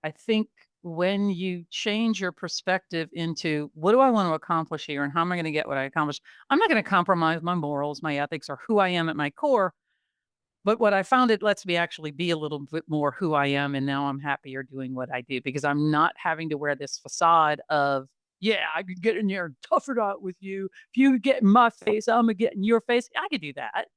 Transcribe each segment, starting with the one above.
I think when you change your perspective into what do I want to accomplish here and how am I going to get what I accomplish, I'm not going to compromise my morals, my ethics, or who I am at my core. But what I found, it lets me actually be a little bit more who I am. And now I'm happier doing what I do because I'm not having to wear this facade of, yeah, I could get in there and tough it out with you. If you get in my face, I'm going to get in your face. I could do that.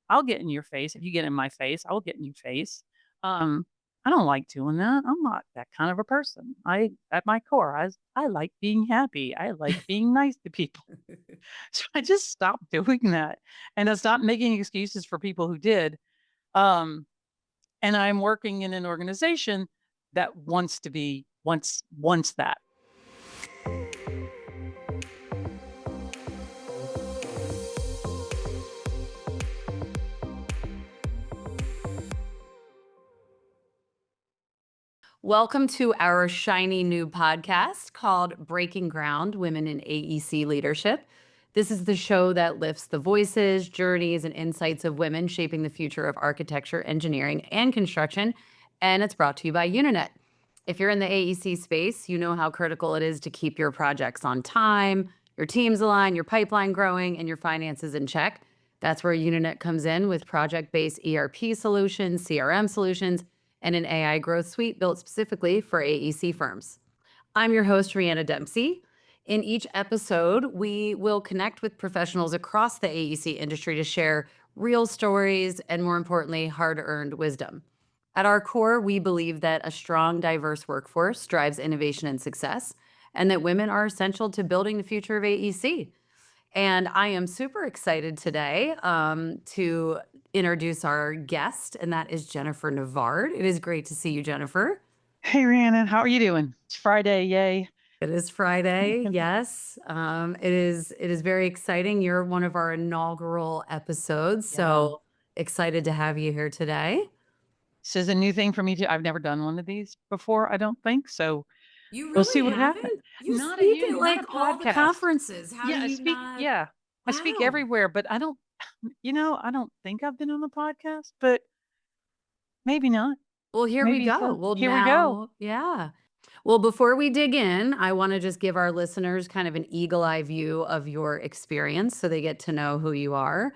I'll get in your face. If you get in my face, I will get in your face. Um, I don't like doing that. I'm not that kind of a person. At my core, I like being happy. I like being nice to people. So I just stopped doing that, and I stopped making excuses for people who did. Um, and I'm working in an organization that wants to be wants that. Welcome to our shiny new podcast called Breaking Ground Women in AEC Leadership. This is the show that lifts the voices, journeys, and insights of women shaping the future of architecture, engineering, and construction. And it's brought to you by Unanet. If you're in the AEC space, you know how critical it is to keep your projects on time, your teams aligned, your pipeline growing, and your finances in check. That's where Unanet comes in with project-based ERP solutions, CRM solutions, and an AI growth suite built specifically for AEC firms. I'm your host, Rhianna Dempsey. In each episode, we will connect with professionals across the AEC industry to share real stories and, more importantly, hard-earned wisdom. At our core, we believe that a strong, diverse workforce drives innovation and success, and that women are essential to building the future of AEC. And I am super excited today to introduce our guest, and that is Jenifer Navard. It is great to see you, Jenifer. Hey, Rhiannon, how are you doing? It's Friday, yay! It is Friday, yes. It is very exciting. You're one of our inaugural episodes, Yeah. so excited to have you here today. This is a new thing for me too. I've never done one of these before, I don't think. So You we'll see really what happens. haven't? You speak at Not a like all the podcast. conferences. How do you not? Yeah, I speak Wow. everywhere, but I don't, I don't think I've been on a podcast, but maybe not. Well, here we Maybe go. so. Well, Here we go. now, yeah. Well, before we dig in, I want to just give our listeners kind of an eagle eye view of your experience so they get to know who you are.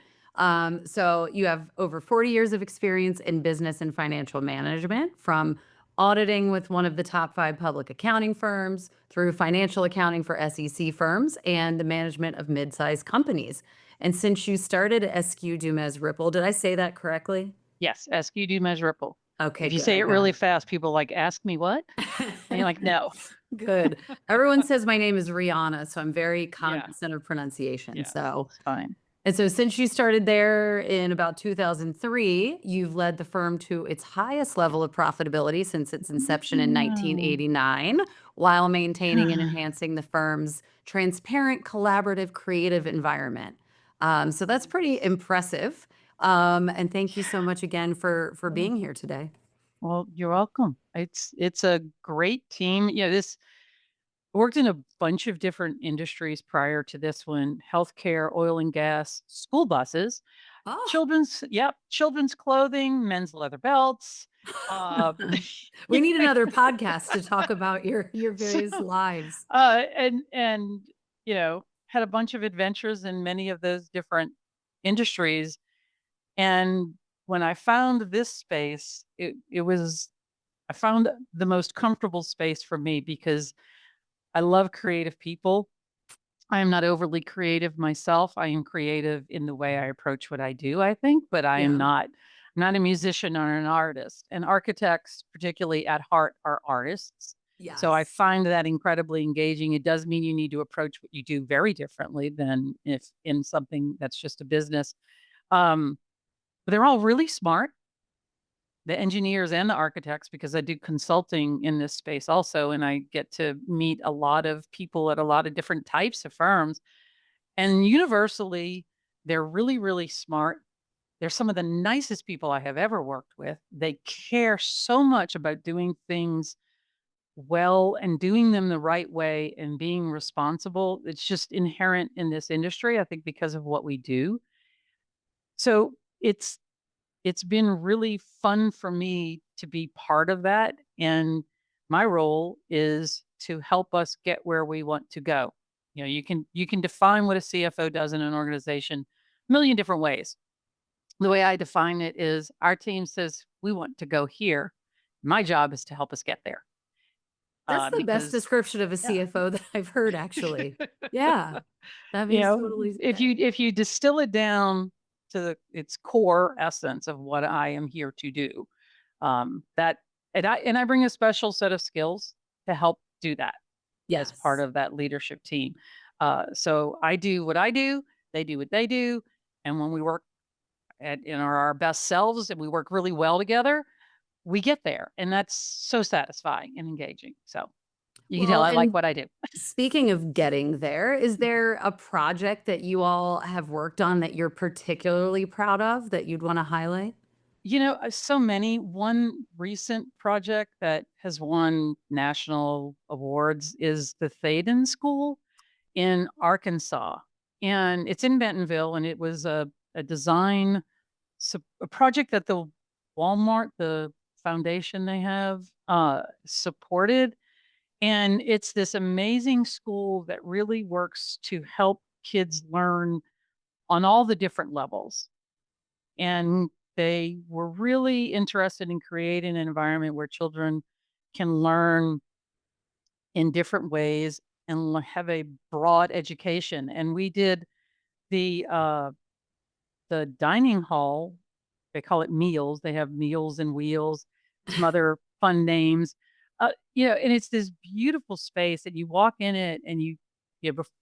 So, you have over 40 years of experience in business and financial management, from auditing with one of the top 5 public accounting firms through financial accounting for SEC firms and the management of mid-sized companies. And since you started at EskewDumezRipple, did I say that correctly? Yes, EskewDumezRipple. Okay, If you say good. it really fast, people like ask me what, and you're like, no. Good. Everyone says my name is Rihanna, so I'm very Yeah, cognizant of pronunciation. yeah, So, it's fine. and so since you started there in about 2003, you've led the firm to its highest level of profitability since its inception in No. 1989, while maintaining and enhancing the firm's transparent, collaborative, creative environment. So that's pretty impressive. And thank you so much again for Well, being here today. well, you're welcome. It's a great team. Yeah, this worked in a bunch of different industries prior to this one: healthcare, oil and gas, school buses, Oh, children's clothing, men's leather belts. Uh, we need another podcast to talk about your so, various lives. and had a bunch of adventures in many of those different industries. And when I found this space, it was I found the most comfortable space for me because I love creative people. I am not overly creative myself. I am creative in the way I approach what I do, I think, but Yeah. I'm not a musician or an artist. And architects, particularly at heart, are artists. So I Yes. find that incredibly engaging. It does mean you need to approach what you do very differently than if in something that's just a business. Um, but they're all really smart, the engineers and the architects, because I do consulting in this space also, and I get to meet a lot of people at a lot of different types of firms. And universally, they're really, really smart. They're some of the nicest people I have ever worked with. They care so much about doing things well and doing them the right way and being responsible. It's just inherent in this industry, I think, because of what we do. So it's been really fun for me to be part of that. And My role is to help us get where we want to go. You can define what a CFO does in an organization a million different ways. The way I define it is our team says we want to go here. My job is to help us get there. That's the best Because description of a yeah. CFO that I've heard, actually. Yeah, that makes totally If you distill it down to its core essence of what I am here to do, that and I bring a special set of skills to help do that as part yes. of that leadership team. So I do what I do, they do what they do, and when we work in our best selves and we work really well together, we get there, and that's so satisfying and engaging. So you can tell Well, I like and what I do. speaking of getting there, is there a project that you all have worked on that you're particularly proud of that you'd wanna highlight? So many. One recent project that has won national awards is the Thaden School in Arkansas. And it's in Bentonville, and it was a design, a project that the Walmart, the foundation they have, supported. And it's this amazing school that really works to help kids learn on all the different levels. And they were really interested in creating an environment where children can learn in different ways and have a broad education. And we did the uh, the dining hall. They call it meals. They have meals and wheels, some other fun names. And it's this beautiful space, and you walk in it, and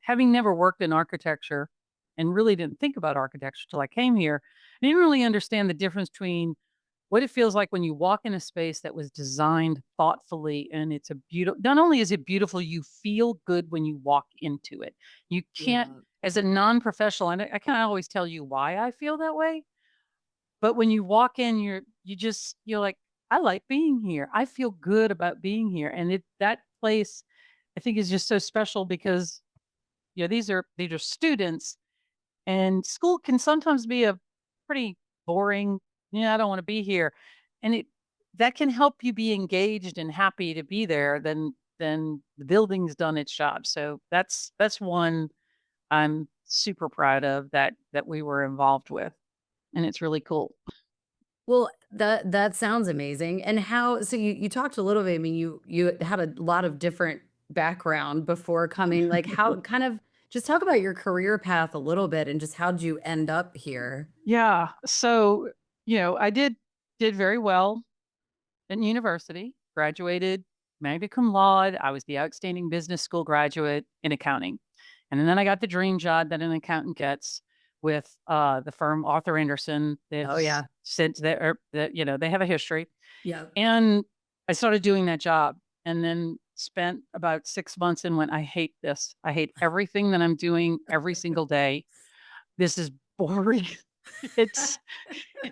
having never worked in architecture, and really didn't think about architecture till I came here. I didn't really understand the difference between what it feels like when you walk in a space that was designed thoughtfully, and it's a beautiful. Not only is it beautiful, you feel good when you walk into it. You can't, Yeah. as a non-professional, and I can't always tell you why I feel that way, but when you walk in, you're like, I like being here. I feel good about being here, and that place, I think, is just so special because these are students, and school can sometimes be a pretty boring, "Yeah, I don't wanna be here." And that can help you be engaged and happy to be there, then the building's done its job. So that's one I'm super proud of that we were involved with, and it's really cool. Well, that sounds amazing. And how so you talked a little bit, I mean, you had a lot of different background before coming, like, how kind of just talk about your career path a little bit and just how'd you end up here? Yeah. So, I did very well in university, graduated magna cum laude. I was the outstanding business school graduate in accounting. And then I got the dream job that an accountant gets with the firm Arthur Anderson. They've Oh, yeah. since they have a history. Yep. And I started doing that job, and then spent about 6 months and went, I hate this. I hate everything that I'm doing every single day. This is boring. It's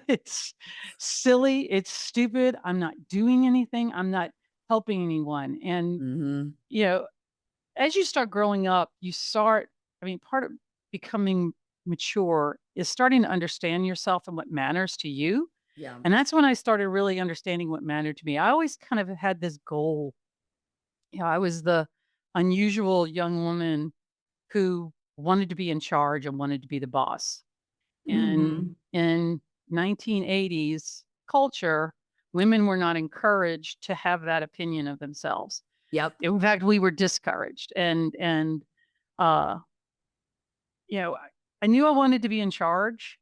it's silly, it's stupid, I'm not doing anything, I'm not helping anyone, and, Mhm. you know, as you start growing up, part of becoming mature is starting to understand yourself and what matters to you, Yeah. and that's when I started really understanding what mattered to me. I always kind of had this goal. I was the unusual young woman who wanted to be in charge and wanted to be the boss. And Mhm. in 1980s culture, women were not encouraged to have that opinion of themselves. Yep. In fact, we were discouraged. Uh, I knew I wanted to be in charge.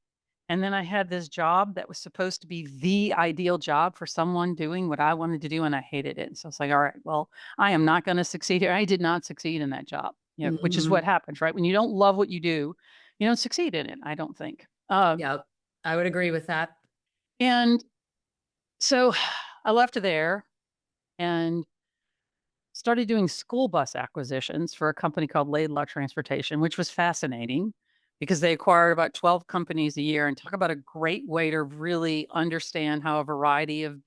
And then I had this job that was supposed to be the ideal job for someone doing what I wanted to do, and I hated it. So it's like, all right, well, I am not going to succeed here. I did not succeed in that job, which is what Mhm. happens, right? When you don't love what you do, you don't succeed in it, I don't think. Yep. I would agree with that. And so I left there and started doing school bus acquisitions for a company called Laidlaw Transportation, which was fascinating because they acquired about 12 companies a year, and talk about a great way to really understand how a variety of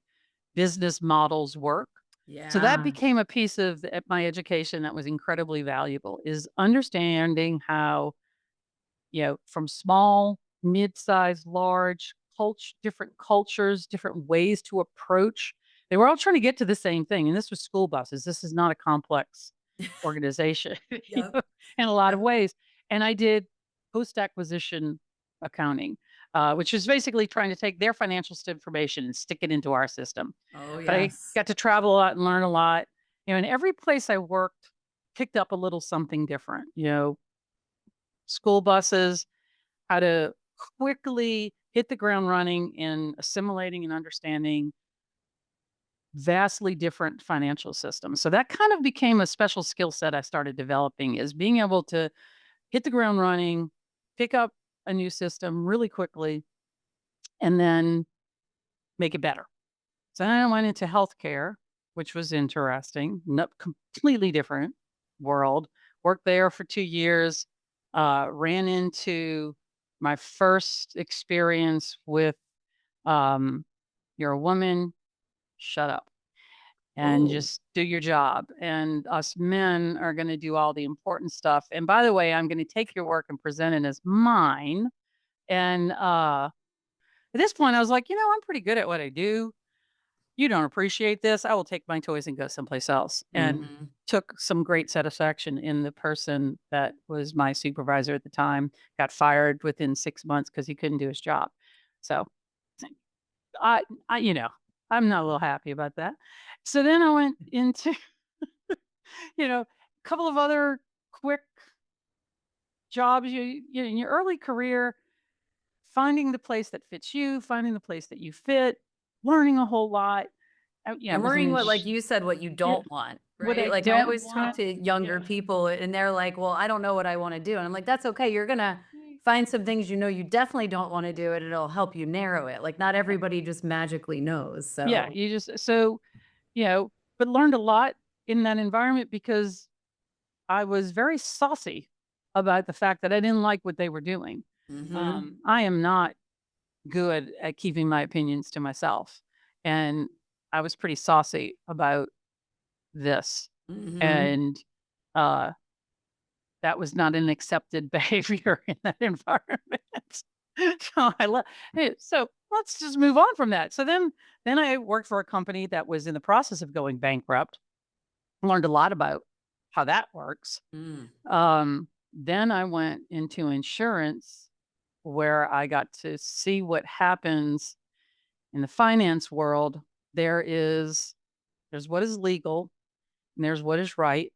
business models work. So that Yeah. became a piece of my education that was incredibly valuable, is understanding how, from small, mid-sized, large, different cultures, different ways to approach They were all trying to get to the same thing, and this was school buses. This is not a complex organization, Yep. in a lot of Yep. ways. And I did post-acquisition accounting, which is basically trying to take their financial information and stick it into our system. Oh, But I yes. got to travel a lot and learn a lot. And every place I worked picked up a little something different. School buses, how to quickly hit the ground running in assimilating and understanding vastly different financial systems. So that kind of became a special skill set I started developing, is being able to hit the ground running, pick up a new system really quickly, and then make it better. So then I went into healthcare, which was interesting, completely different world. Worked there for 2 years, ran into my first experience with um, you're a woman, shut up and Oh, just do your job. And us men are going to do all the important stuff. And by the way, I'm going to take your work and present it as mine. And at this point, I was like, I'm pretty good at what I do. You don't appreciate this. I will take my toys and go someplace else. And mhm. took some great satisfaction in the person that was my supervisor at the time, got fired within 6 months because he couldn't do his job. So I, I, you know, I'm not a little happy about that. So then I went into, a couple of other quick jobs. In your early career, finding the place that fits you, finding the place that you fit, learning a whole lot. It was Hammering what, like you said, what you yeah, don't want, what right? I Like, I don't always talk want. to younger Yeah. people and they're like, "Well, I don't know what I wanna do." And I'm like, "That's okay. You're gonna find some things you know you definitely don't wanna do, and it'll help you narrow it." Like, not everybody just magically knows, Yeah, so you just you know, but learned a lot in that environment because I was very saucy about the fact that I didn't like what they were doing. mhm, I am not good at keeping my opinions to myself, and I was pretty saucy about this, mhm. and uh, that was not an accepted behavior in that environment. So so let's just move on from that. So then I worked for a company that was in the process of going bankrupt. Learned a lot about how that works. Mm. Then I went into insurance where I got to see what happens in the finance world. There's what is legal and there's what is right.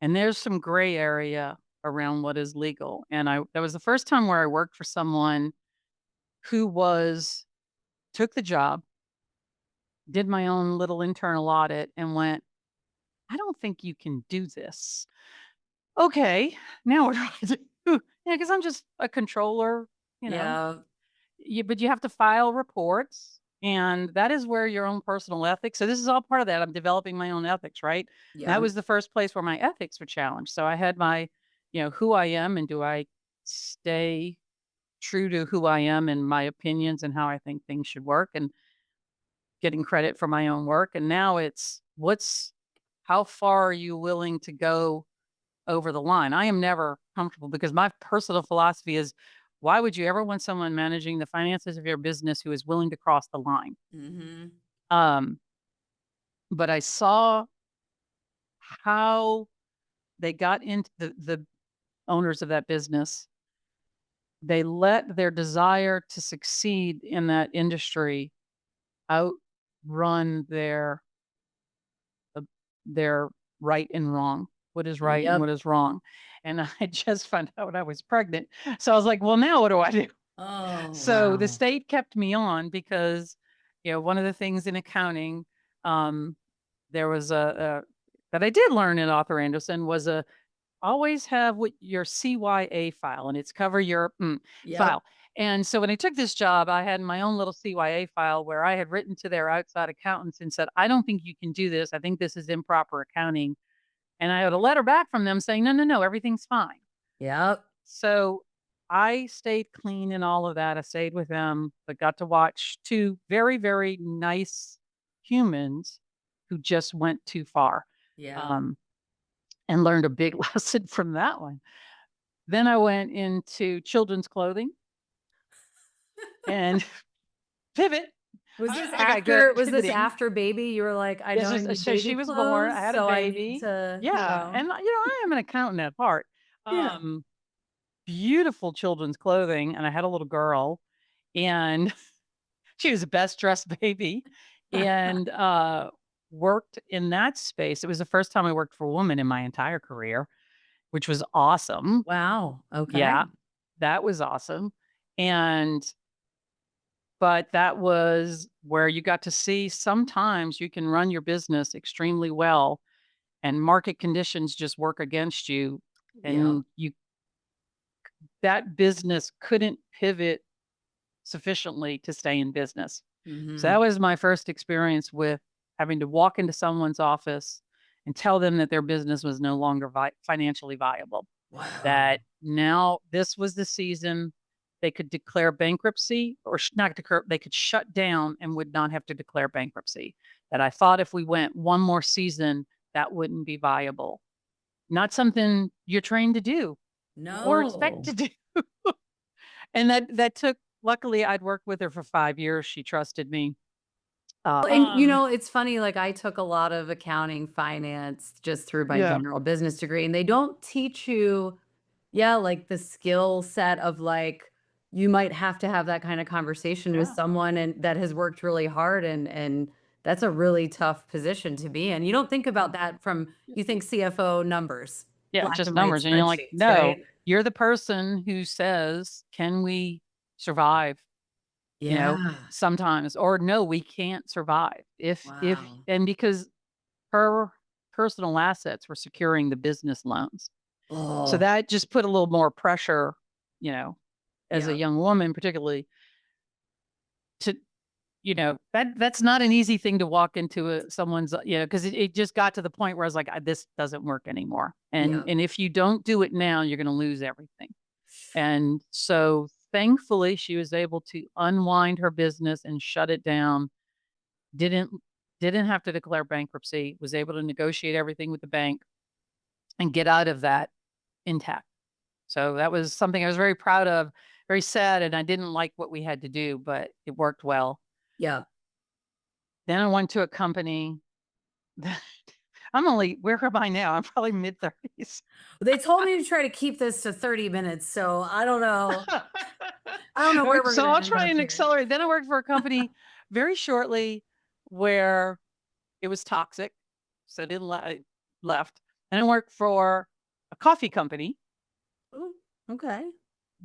And there's some gray area around what is legal. And that was the first time where I worked for someone who took the job, did my own little internal audit and went, I don't think you can do this. Okay, now what do I do? Yeah, because I'm just a controller, you know. Yeah, But you have to file reports, and that is where your own personal ethics. So this is all part of that. I'm developing my own ethics, right? That yeah, was the first place where my ethics were challenged. So I had my, who I am, and do I stay true to who I am and my opinions and how I think things should work, and getting credit for my own work. And now it's how far are you willing to go over the line? I am never comfortable because my personal philosophy is, why would you ever want someone managing the finances of your business who is willing to cross the line? mhm. Um, but I saw how they got into the owners of that business. They let their desire to succeed in that industry outrun uh, their right and wrong. What is right and what Yep. is wrong? And I just found out I was pregnant. So I was like, well, now what do I do? Oh, So the wow. state kept me on because, one of the things in accounting, um, there was a that I did learn in Arthur Anderson was always have what your CYA file, and it's cover your Yep. file. And so when I took this job, I had my own little CYA file where I had written to their outside accountants and said, I don't think you can do this. I think this is improper accounting. And I had a letter back from them saying, no, no, no, everything's fine. Yep. So I stayed clean and all of that. I stayed with them, but got to watch two very, very nice humans who just went too far, Yeah. um, and learned a big lesson from that one. Then I went into children's clothing and pivot. I got good at was this pivoting. after baby? You were like, "I This know I is need so baby she was born, I clothes, had a so I need baby. to," Yeah, and, I am an accountant at heart. Yeah. Um, Beautiful children's clothing, and I had a little girl, and she was the best dressed baby, and, worked in that space. It was the first time I worked for a woman in my entire career, which was awesome. Wow, okay. Yeah, that was awesome, and but that was where you got to see sometimes you can run your business extremely well and market conditions just work against you, Yeah. and that business couldn't pivot sufficiently to stay in business. So that Mhm. was my first experience with having to walk into someone's office and tell them that their business was no longer financially viable. Wow. That now this was the season they could declare bankruptcy or not declare, they could shut down and would not have to declare bankruptcy. That I thought if we went one more season, that wouldn't be viable. Not something you're trained to do or expect No. to do. And that took, luckily I'd worked with her for 5 years. She trusted me. Well, and, it's funny, like, I took a lot of accounting, finance just through my Yeah. general business degree, and they don't teach you, yeah, like, the skill set of, like, you might have to have that kinda conversation with Yeah. someone and that has worked really hard, and that's a really tough position to be in. You don't think about that from you think CFO numbers, Yeah, black just and white numbers, and you're like, spreadsheets, "No, right? you're the person who says, 'Can we survive?'" You know, Yeah. sometimes, or, "No, we can't survive." If Wow. and because her personal assets were securing the business loans. So Oh, that just put a little more pressure, you know, as a yeah. young woman, particularly to that's not an easy thing to walk into someone's, because it just got to the point where I was like, This doesn't work anymore. And Yeah. if you don't do it now, you're going to lose everything." And so thankfully, she was able to unwind her business and shut it down. Didn't didn't have to declare bankruptcy. Was able to negotiate everything with the bank and get out of that intact. So that was something I was very proud of. Very sad, and I didn't like what we had to do, but it worked well. Yeah. Then I went to a company that where am I now? I'm probably mid-30s. They told me to try to keep this to 30 minutes, so I don't know. I don't know where we're So gonna I'll end try up and here. accelerate. Then I worked for a company very shortly where it was toxic, so I didn't I left. And I worked for a coffee company, Ooh, okay.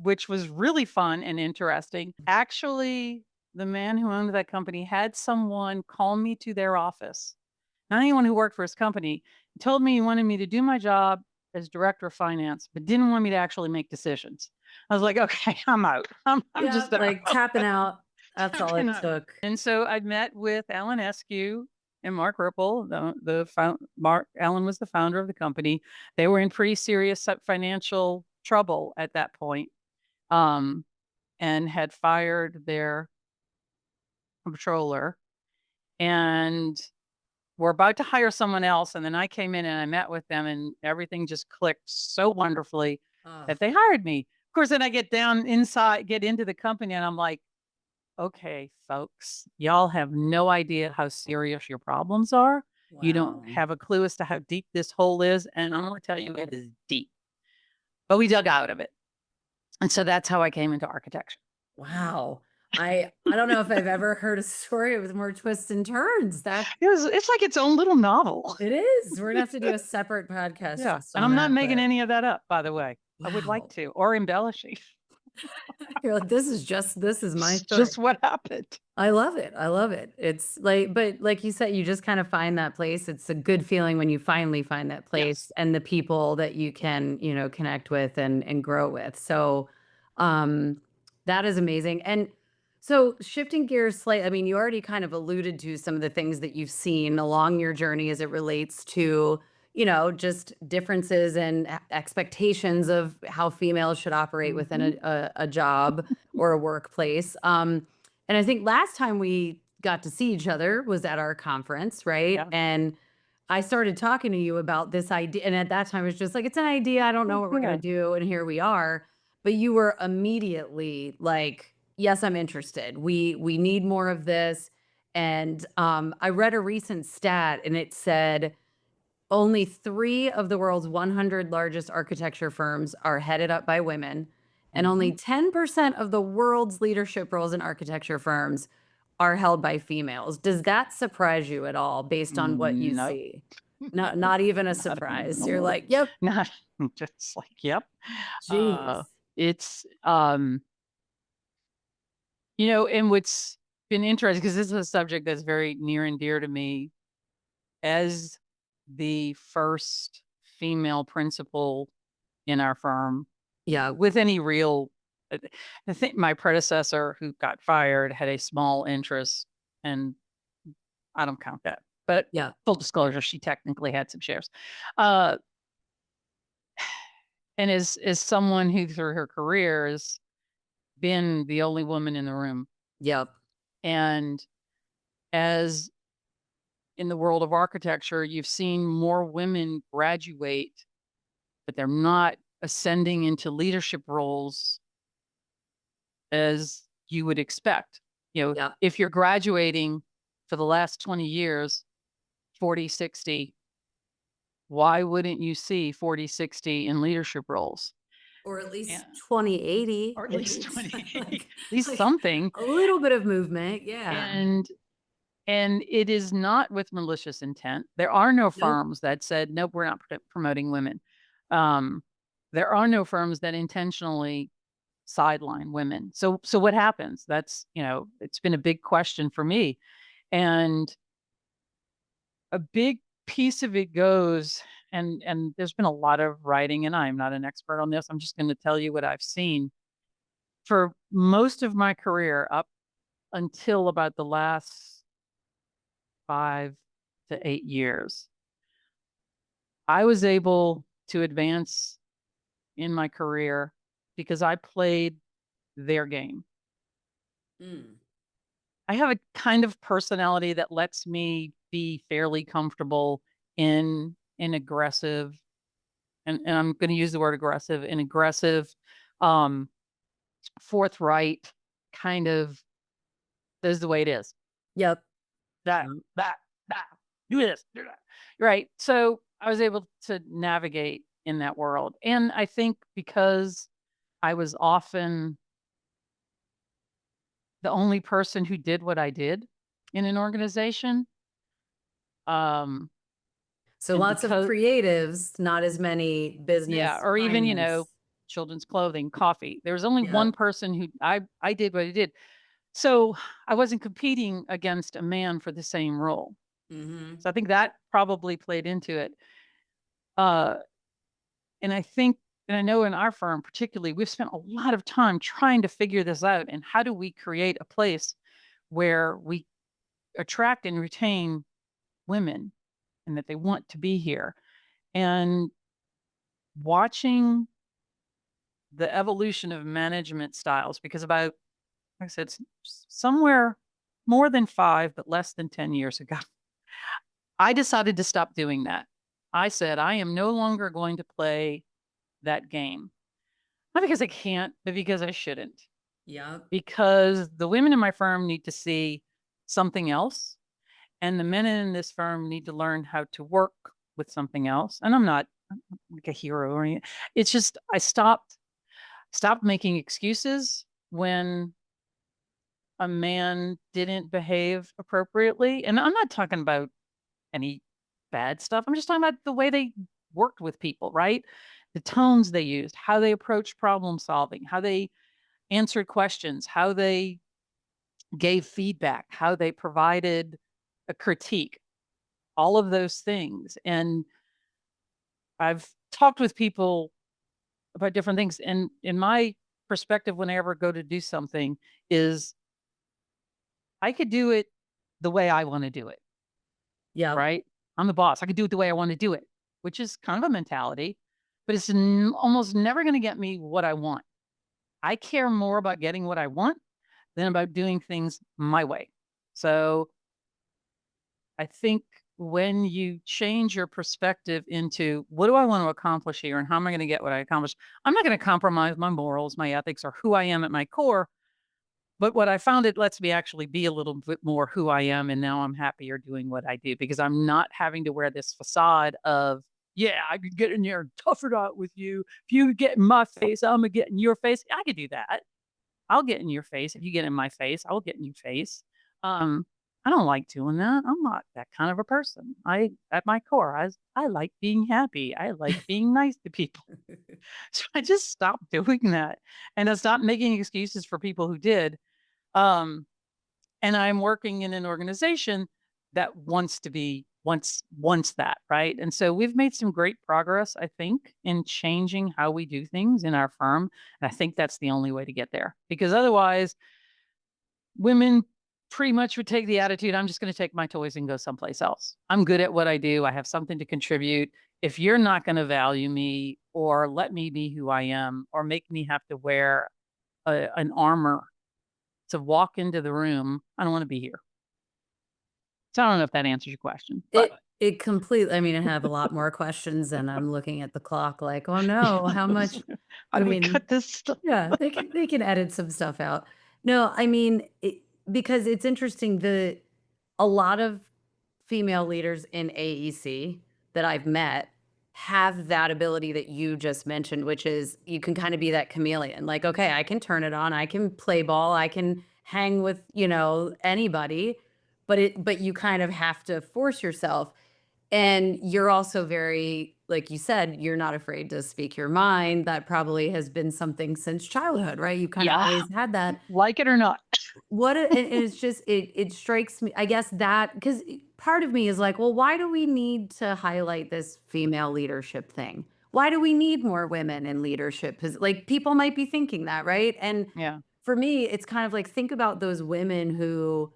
which was really fun and interesting. Actually, the man who owned that company had someone call me to their office. Not anyone who worked for his company. He told me he wanted me to do my job as director of finance, but didn't want me to actually make decisions. I was like, "Okay, I'm out. I'm Yeah, just like tapping out. That's all tapping it out." took. And so I met with Alan Eskew and Mark Ripple. The found Mark Alan was the founder of the company. They were in pretty serious financial trouble at that point, um, and had fired their controller, and were about to hire someone else. And then I came in and I met with them, and everything just clicked so wonderfully Oh, that they hired me. Of course, then I get down inside, get into the company, and I'm like, "Okay, folks, y'all have no idea how serious your problems are. You don't wow. have a clue as to how deep this hole is. And I'm going to tell you, it is deep." But we dug out of it. And so that's how I came into architecture. Wow. I don't know if I've ever heard a story with more twists and turns. That It's like its own little novel. it is. We're gonna have to do a separate podcast Yeah. just And on I'm not that, making but any of that up, by the way. I would like wow. to, or embellishing. You're like, this is my It's story. just what happened. I love it. I love it. It's like, but like you said, you just kind of find that place. It's a good feeling when you finally find that Yes. place and the people that you can, connect with and grow with. So, um, that is amazing. And so shifting gears slightly, I mean, you already kind of alluded to some of the things that you've seen along your journey as it relates to, just differences and expectations of how females should operate within Mhm. a job or a workplace. And I think last time we got to see each other was at our conference, right? Yeah. And I started talking to you about this idea. And at that time, it was just like, it's an idea. I don't know Oh, what we're going to good. do. And here we are. But you were immediately like, yes, I'm interested. We need more of this. And I read a recent stat and it said only 3 of the world's 100 largest architecture firms are headed up by women, and only Mhm. 10% of the world's leadership roles in architecture firms are held by females. Does that surprise you at all based on what you No, see? no, Not even a not even surprise. a You're little. like, "Yep, Not just like, yep. jeez." Uh, it's, and what's been interesting because this is a subject that's very near and dear to me as the first female principal in our firm Yeah, with any real uh, I think my predecessor who got fired had a small interest, and I don't count that. But yeah, full disclosure, she technically had some shares. Uh, and as someone who through her career has been the only woman in the room, yep. and as in the world of architecture, you've seen more women graduate, but they're not ascending into leadership roles as you would expect. Yeah. If you're graduating for the last 20 years, 40, 60, why wouldn't you see 40, 60 in leadership roles? Or at Yeah. least 2080, Or at at least least. 20, Like at least like something. a little bit of movement, yeah. And it is not with malicious intent. There are no Nope. firms that said, nope, we're not promoting women. Um, there are no firms that intentionally sideline women. So what happens? That's, it's been a big question for me. And a big piece of it goes, and there's been a lot of writing, and I'm not an expert on this. I'm just going to tell you what I've seen. For most of my career, up until about the last 5 to 8 years, I was able to advance in my career because I played their game. Mm. I have a kind of personality that lets me be fairly comfortable in an aggressive, and I'm going to use the word aggressive, an aggressive, um, forthright kind of, this is the way it is. Yep. That, Yep. that, that, do this, do that. Right. So I was able to navigate in that world. And I think because I was often the only person who did what I did in an organization, um, So and lots of because, creatives, not as many yeah, business or even, finance. children's clothing, coffee. There was only one Yep. person who I did what I did. So I wasn't competing against a man for the same role. Mhm. So I think that probably played into it. Uh, and I think, and I know in our firm particularly, we've spent a lot of time trying to figure this out. And how do we create a place where we attract and retain women and that they want to be here? And watching the evolution of management styles, because about, like I said, somewhere more than 5, but less than 10 years ago, I decided to stop doing that. I said, I am no longer going to play that game. Not because I can't, but because I shouldn't. Yep. Because the women in my firm need to see something else, and the men in this firm need to learn how to work with something else. And I'm not like a hero or anything. It's just I stopped making excuses when a man didn't behave appropriately. And I'm not talking about any bad stuff. I'm just talking about the way they worked with people, right? The tones they used, how they approached problem solving, how they answered questions, how they gave feedback, how they provided a critique, all of those things. And I've talked with people about different things. And in my perspective, when I ever go to do something, is I could do it the way I want to do it, Yep. right? I'm the boss. I could do it the way I want to do it, which is kind of a mentality, but it's almost never going to get me what I want. I care more about getting what I want than about doing things my way. So I think when you change your perspective into what do I want to accomplish here and how am I going to get what I accomplish, I'm not going to compromise my morals, my ethics, or who I am at my core. But what I found, it lets me actually be a little bit more who I am, and now I'm happier doing what I do because I'm not having to wear this facade of, "Yeah, I could get in there and tough it out with you. If you get in my face, Imma get in your face." I could do that. I'll get in your face. If you get in my face, I'll get in your face. Um, I don't like doing that. I'm not that kind of a person. At my core, I like being happy. I like being nice to people. So I just stopped doing that, and I stopped making excuses for people who did. Um, and I'm working in an organization that wants to be wants that, right? And so we've made some great progress, I think, in changing how we do things in our firm. And I think that's the only way to get there. Because otherwise, women pretty much would take the attitude, I'm just going to take my toys and go someplace else. I'm good at what I do. I have something to contribute. If you're not going to value me or let me be who I am or make me have to wear an armor to walk into the room, I don't want to be here. So I don't know if that answers your question, but It completely I mean, I have a lot more questions, and I'm looking at the clock like, "Oh, no, how much." how I do we mean, cut this stuff? yeah, they can edit some stuff out. No, I mean, because it's interesting, a lot of female leaders in AEC that I've met have that ability that you just mentioned, which is you can kind of be that chameleon. Like, okay, I can turn it on, I can play ball, I can hang with, anybody, but you kind of have to force yourself. And you're also very, like you said, you're not afraid to speak your mind. That probably has been something since childhood, right? You kind of Yeah, always had that. like it or not. And it's just it strikes me, I guess, that because part of me is like, well, why do we need to highlight this female leadership thing? Why do we need more women in leadership? Because like people might be thinking that, right? And Yeah, for me, it's kind of like think about those women who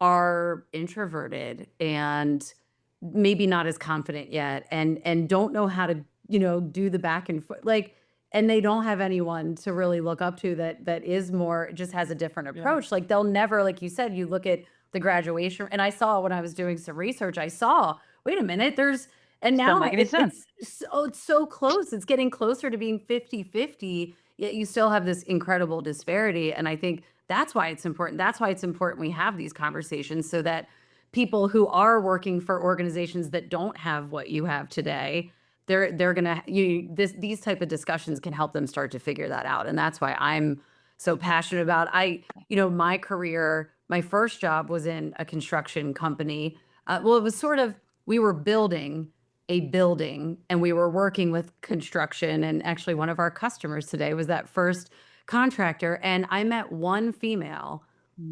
are introverted and maybe not as confident yet and don't know how to, do the back and forth, like, and they don't have anyone to really look up to that is more just has a different yeah. approach. Like they'll never, like you said, you look at the graduation, and I saw when I was doing some research, I saw, wait a minute, there's and Just don't now make any sense. it's so close. It's getting closer to being 50-50, yet you still have this incredible disparity. And I think that's why it's important. That's why it's important we have these conversations so that people who are working for organizations that don't have what you have today, they're gonna these type of discussions can help them start to figure that out. And that's why I'm so passionate about my career. My first job was in a construction company. Well, it was sort of we were building a building and we were working with construction. And actually, one of our customers today was that first contractor. And I met one female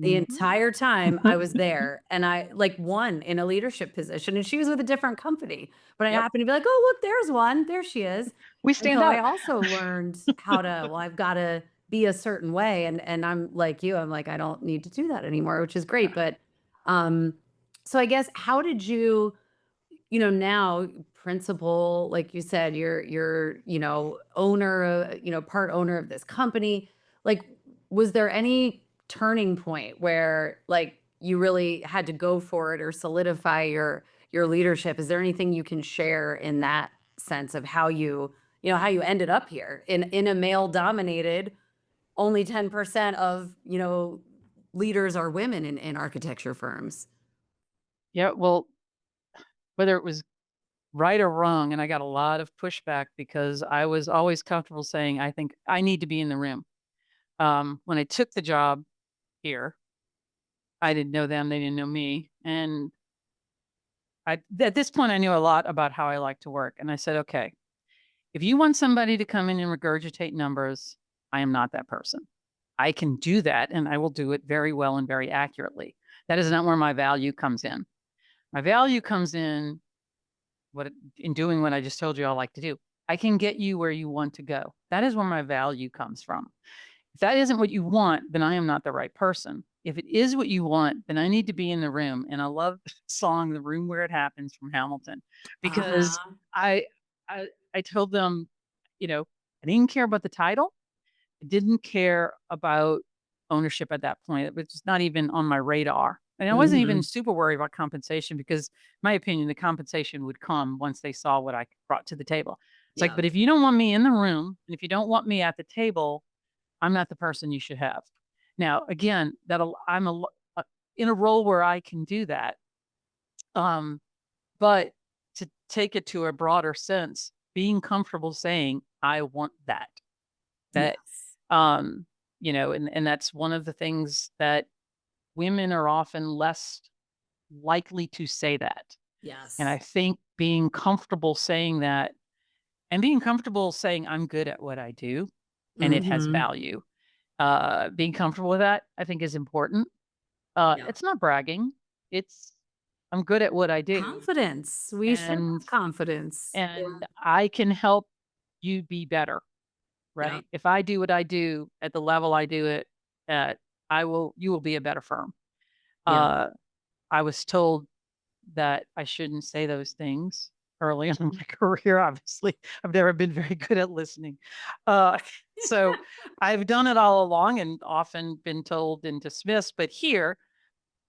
the Mhm. entire time I was there, and I like one in a leadership position, and she was with a different company. But I Yep, happened to be like, "Oh, look, there's one. There she is." we And stand so I out. also learned how to, well, I've got to be a certain way. And I'm like you, I'm like, I don't need to do that anymore, which is great. But um, so I guess how did you, now principal, like you said, you're, owner, part owner of this company. Like, was there any turning point where like you really had to go for it or solidify your leadership? Is there anything you can share in that sense of how you ended up here in a male dominated, only 10% of, leaders are women in architecture firms? Yeah, well, whether it was right or wrong, and I got a lot of pushback because I was always comfortable saying, "I think I need to be in the room." When I took the job here, I didn't know them, they didn't know me, and at this point, I knew a lot about how I like to work, and I said, "Okay, if you want somebody to come in and regurgitate numbers, I am not that person. I can do that, and I will do it very well and very accurately. That is not where my value comes in. My value comes in in doing what I just told you I like to do. I can get you where you want to go. That is where my value comes from. If that isn't what you want, then I am not the right person. If it is what you want, then I need to be in the room." And I love the song "The Room Where It Happens" from Hamilton because Uh-huh. I I I told them, you know, I didn't care about the title. I didn't care about ownership at that point. It was just not even on my radar. And I wasn't even Mhm. super worried about compensation because, in my opinion, the compensation would come once they saw what I brought to the table. It's like, Yeah. but if you don't want me in the room and if you don't want me at the table, I'm not the person you should have. Now, again, in a role where I can do that. Um, but to take it to a broader sense, being comfortable saying, I want that. That Yes. um, and that's one of the things that women are often less likely to say that. And I Yes. think being comfortable saying that and being comfortable saying I'm good at what I do and it has Mhm. value. Being comfortable with that, I think is important. Yeah. It's not bragging. It's I'm good at what I do Confidence. We should and have confidence. and I can help you be better, Yeah. right? If I do what I do at the level I do it at, you will be a better firm. Yeah. Uh, I was told that I shouldn't say those things early in my career. Obviously, I've never been very good at listening. Uh, so I've done it all along and often been told and dismissed. But here,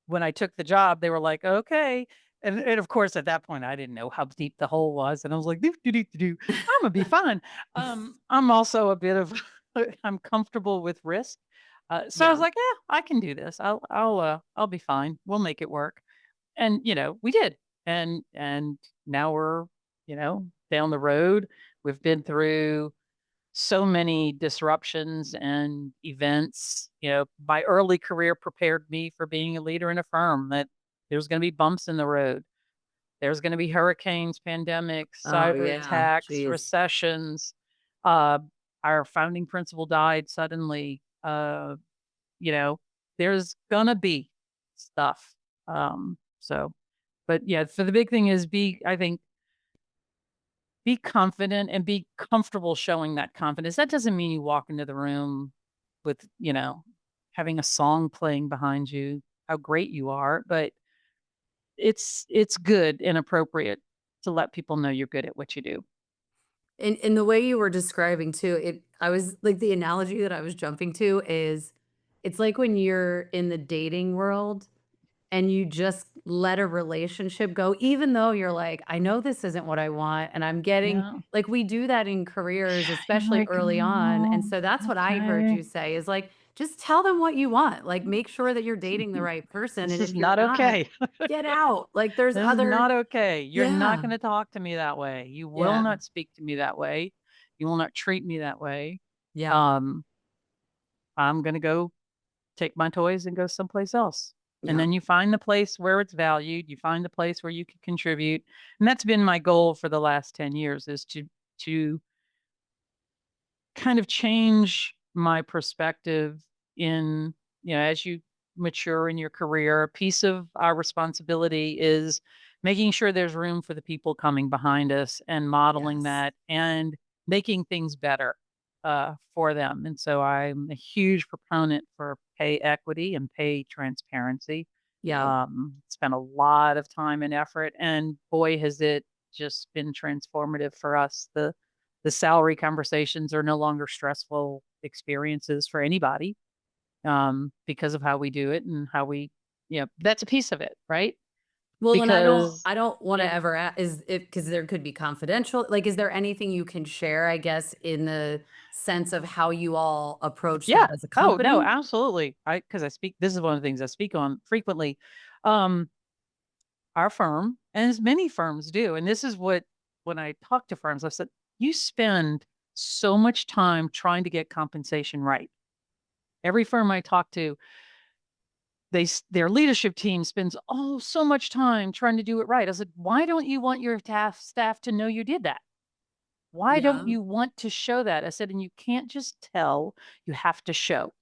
when I took the job, they were like, "Okay." And of course, at that point, I didn't know how deep the hole was, and I was like, "Doo, doo, doo, doo, doo. I'm gonna be fine." I'm also a bit of I'm comfortable with risk, so I was Yeah. like, "Yeah, I can do this. I'll be fine. We'll make it work." And we did, and now we're down the road. We've been through so many disruptions and events. My early career prepared me for being a leader in a firm that there's going to be bumps in the road. There's going to be hurricanes, pandemics, Oh, cyber yeah. attacks, Jeez. recessions. Uh, our founding principal died suddenly. You know, there's going to be stuff. But yeah, so the big thing is I think be confident and be comfortable showing that confidence. That doesn't mean you walk into the room with, having a song playing behind you, how great you are, but it's good and appropriate to let people know you're good at what you do. In the way you were describing too, I was like the analogy that I was jumping to is it's like when you're in the dating world and you just let a relationship go, even though you're like, I know this isn't what I want. And I'm getting Yeah. like, we do that in careers, You're especially like, early on. And "Oh, so that's what I heard okay. you say is like, just tell them what you want. Like, make sure that you're dating the right person. This And is if you're not not, okay. get out. Like, there's This is other, not okay. You're not yeah, gonna talk to me that way. You will yeah, not speak to me that way. You will not treat me that way. yeah, Um, I'm gonna go take my toys and go someplace else. And yeah, then you find the place where it's valued, you find the place where you can contribute. And that's been my goal for the last 10 years is to kind of change my perspective in, as you mature in your career, a piece of our responsibility is making sure there's room for the people coming behind us and modeling yes, that and making things better for them. And so I'm a huge proponent for pay equity and pay transparency. yeah. Spent a lot of time and effort, and boy, has it just been transformative for us. The salary conversations are no longer stressful experiences for anybody, because of how we do it and how that's a piece of it, right? Well, and Because I don't wanna it ever is it because there could be confidential like, is there anything you can share, I guess, in the sense of how you all approach yeah. that as a Oh, no, company? absolutely. Because I speak this is one of the things I speak on frequently. Um, our firm, and as many firms do, and this is what when I talk to firms, I said, "You spend so much time trying to get compensation right." Every firm I talk to, their leadership team spends, oh, so much time trying to do it right. I said, "Why don't you want your staff to know you did that? Why don't Yeah. you want to show that?" I said, "And you can't just tell, you have to show."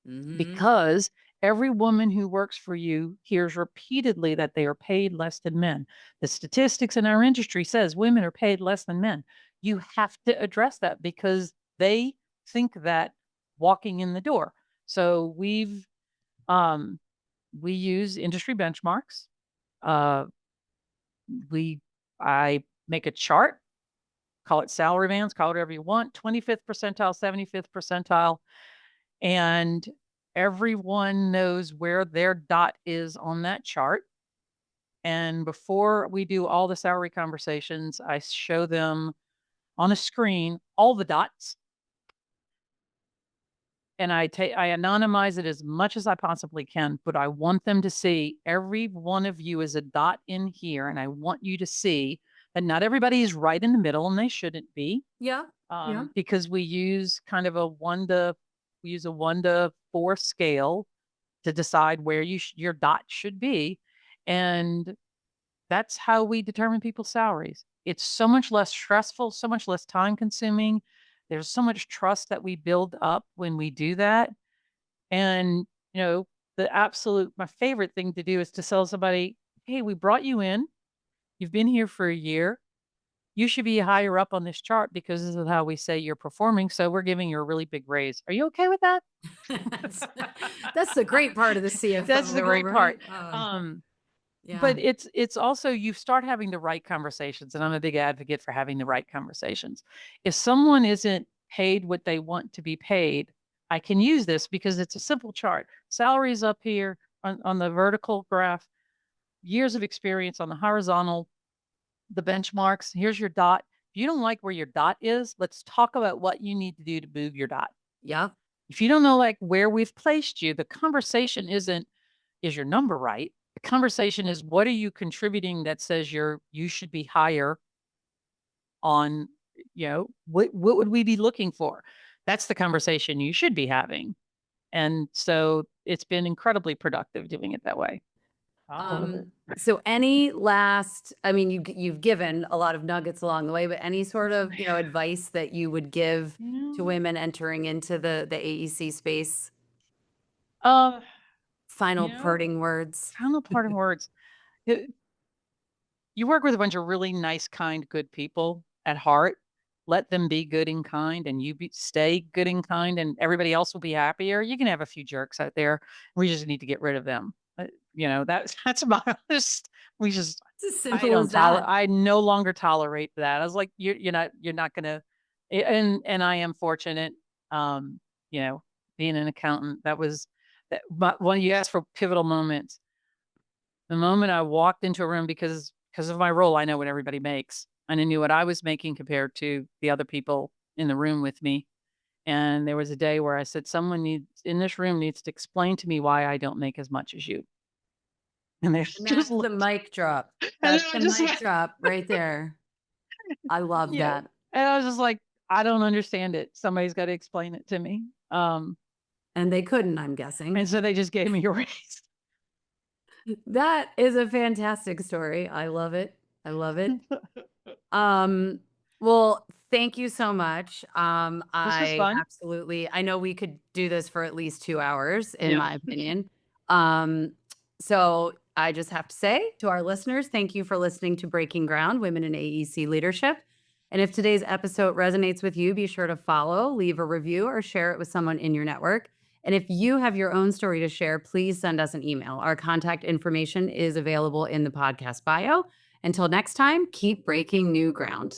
Mhm. Because every woman who works for you hears repeatedly that they are paid less than men. The statistics in our industry says women are paid less than men. You have to address that because they think that walking in the door. So um, we use industry benchmarks. Uh, we I make a chart, call it salary bands, call it whatever you want, 25th percentile, 75th percentile, and everyone knows where their dot is on that chart. And before we do all the salary conversations, I show them on a screen all the dots and I anonymize it as much as I possibly can, but I want them to see every one of you is a dot in here, and I want you to see that not everybody is right in the middle, and they shouldn't be, Yeah. Yeah. because we use kind of a 1 to 4 scale to decide where your dot should be, and that's how we determine people's salaries. It's so much less stressful, so much less time consuming. There's so much trust that we build up when we do that. And, my favorite thing to do is to tell somebody, hey, we brought you in. You've been here for a year. You should be higher up on this chart because this is how we say you're performing. So we're giving you a really big raise. Are you okay with that? That's that's the great part of the That's the CFO, great part. right? But Yeah. it's also you start having the right conversations, and I'm a big advocate for having the right conversations. If someone isn't paid what they want to be paid, I can use this because it's a simple chart. Salaries up here on the vertical graph, years of experience on the horizontal, the benchmarks. Here's your dot. If you don't like where your dot is, let's talk about what you need to do to move your dot. Yeah. If you don't know like where we've placed you, the conversation isn't, is your number right? The conversation is, what are you contributing that says you should be higher on, what would we be looking for? That's the conversation you should be having. And so it's been incredibly productive doing it that way. I love it. So any last, I mean, you've given a lot of nuggets along the way, but any sort of, advice that you would give to Yeah. women entering into the AEC space? Uh, Final you know, parting words. Final parting words. Uh, You work with a bunch of really nice, kind, good people at heart. Let them be good and kind, and stay good and kind, and everybody else will be happier. You can have a few jerks out there. We just need to get rid of them. That's my honest. We just It's as I simple don't as that. I no longer tolerate that. I was like, you're not gonna, and I am fortunate. Um, being an accountant, that was that. But when you ask for pivotal moments, the moment I walked into a room because of my role, I know what everybody makes, and I knew what I was making compared to the other people in the room with me. And there was a day where I said, "Someone needs in this room needs to explain to me why I don't make as much as you." And they And just that's the looked, mic drop. and then That's I the just mic went, drop right there. I love yeah, that. and I was just like, "I don't understand it. Somebody's got to explain it to me." And they couldn't, I'm guessing. And so they just gave me a raise. That is a fantastic story. I love it. I love it. Um, well, thank you so much. This was fun. I know we could do this for at least 2 hours, in Yeah. my opinion. Um, so I just have to say to our listeners, thank you for listening to Breaking Ground, Women in AEC Leadership. And if today's episode resonates with you, be sure to follow, leave a review, or share it with someone in your network. And if you have your own story to share, please send us an email. Our contact information is available in the podcast bio. Until next time, keep breaking new ground.